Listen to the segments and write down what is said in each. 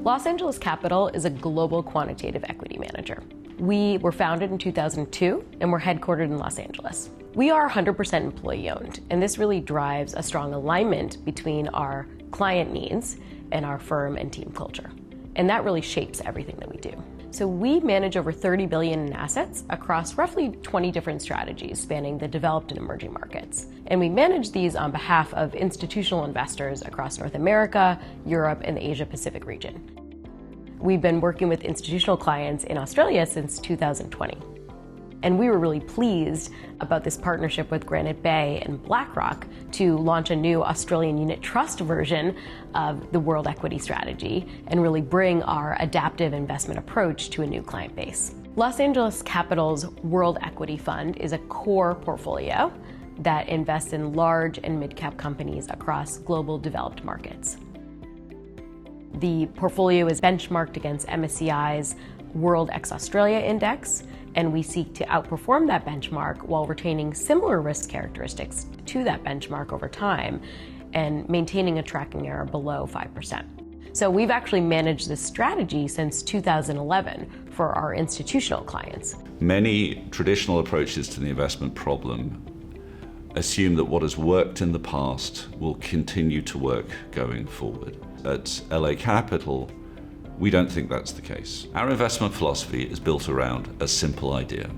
Los Angeles Capital is a global quantitative equity manager. We were founded in 2002 and we're headquartered in Los Angeles. We are 100% employee-owned, and this really drives a strong alignment between our client needs and our firm and team culture. And that really shapes everything that we do. So we manage over $30 billion in assets across roughly 20 different strategies spanning the developed and emerging markets. And we manage these on behalf of institutional investors across North America, Europe, and the Asia-Pacific region. We've been working with institutional clients in Australia since 2020. And we were really pleased about this partnership with Granite and BlackRock to launch a new Australian unit trust version of the World Equity Strategy and really bring our adaptive investment approach to a new client base. Los Angeles Capital's World Equity Fund is a core portfolio that invests in large and mid-cap companies across global developed markets. The portfolio is benchmarked against MSCI's World ex-Australia Index, and we seek to outperform that benchmark while retaining similar risk characteristics to that benchmark over time and maintaining a tracking error below 5%. So we've actually managed this strategy since 2011 for our institutional clients. Many traditional approaches to the investment problem assume that what has worked in the past will continue to work going forward. At LA Capital, we don't think that's the case. Our investment philosophy is built around a simple idea: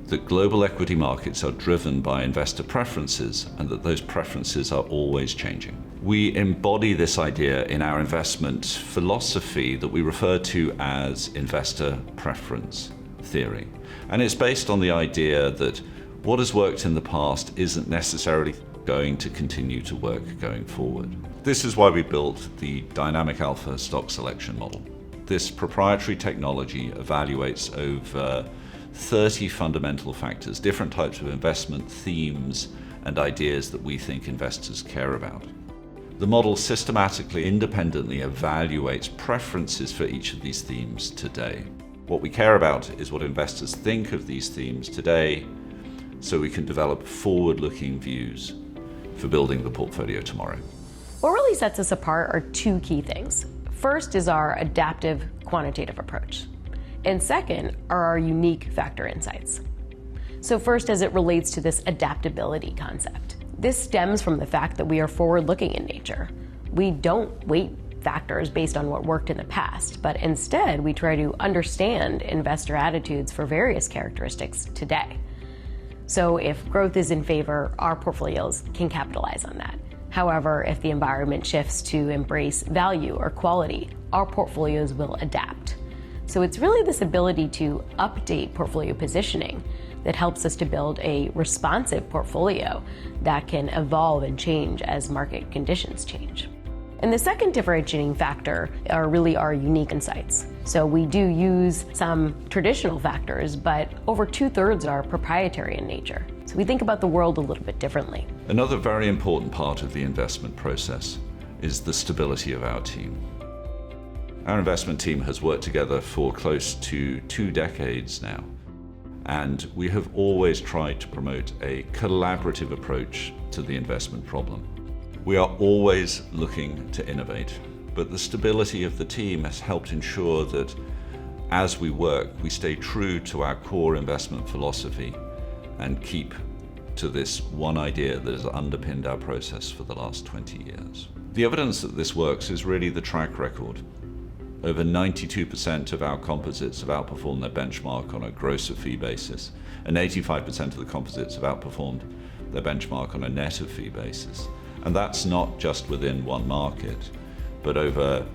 that global equity markets are driven by investor preferences and that those preferences are always changing. We embody this idea in our investment philosophy that we refer to as investor preference theory. And it's based on the idea that what has worked in the past isn't necessarily going to continue to work going forward. This is why we built the Dynamic Alpha stock selection model. This proprietary technology evaluates over 30 fundamental factors, different types of investment themes and ideas that we think investors care about. The model systematically, independently evaluates preferences for each of these themes today. What we care about is what investors think of these themes today, so we can develop forward-looking views for building the portfolio tomorrow. What really sets us apart are two key things. First is our adaptive quantitative approach, and second are our unique factor insights. So first, as it relates to this adaptability concept. This stems from the fact that we are forward-looking in nature. We don't weight factors based on what worked in the past, but instead we try to understand investor attitudes for various characteristics today. So if growth is in favor, our portfolios can capitalize on that. However, if the environment shifts to embrace value or quality, our portfolios will adapt. So it's really this ability to update portfolio positioning that helps us to build a responsive portfolio that can evolve and change as market conditions change. And the second differentiating factor are really our unique insights. So we do use some traditional factors, but over 2/3 are proprietary in nature. So we think about the world a little bit differently. Another very important part of the investment process is the stability of our team. Our investment team has worked together for close to 2 decades now, and we have always tried to promote a collaborative approach to the investment problem. We are always looking to innovate, but the stability of the team has helped ensure that as we work, we stay true to our core investment philosophy and keep to this one idea that has underpinned our process for the last 20 years. The evidence that this works is really the track record. Over 92% of our composites have outperformed their benchmark on a gross of fee basis, and 85% of the composites have outperformed their benchmark on a net of fee basis. And that's not just within one market, but over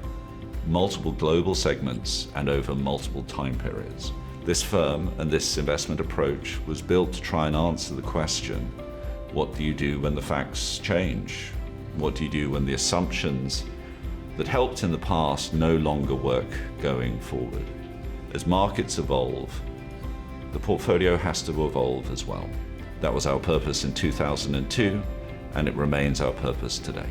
multiple global segments and over multiple time periods. This firm and this investment approach was built to try and answer the question, what do you do when the facts change? What do you do when the assumptions that helped in the past no longer work going forward? As markets evolve, the portfolio has to evolve as well. That was our purpose in 2002, and it remains our purpose today.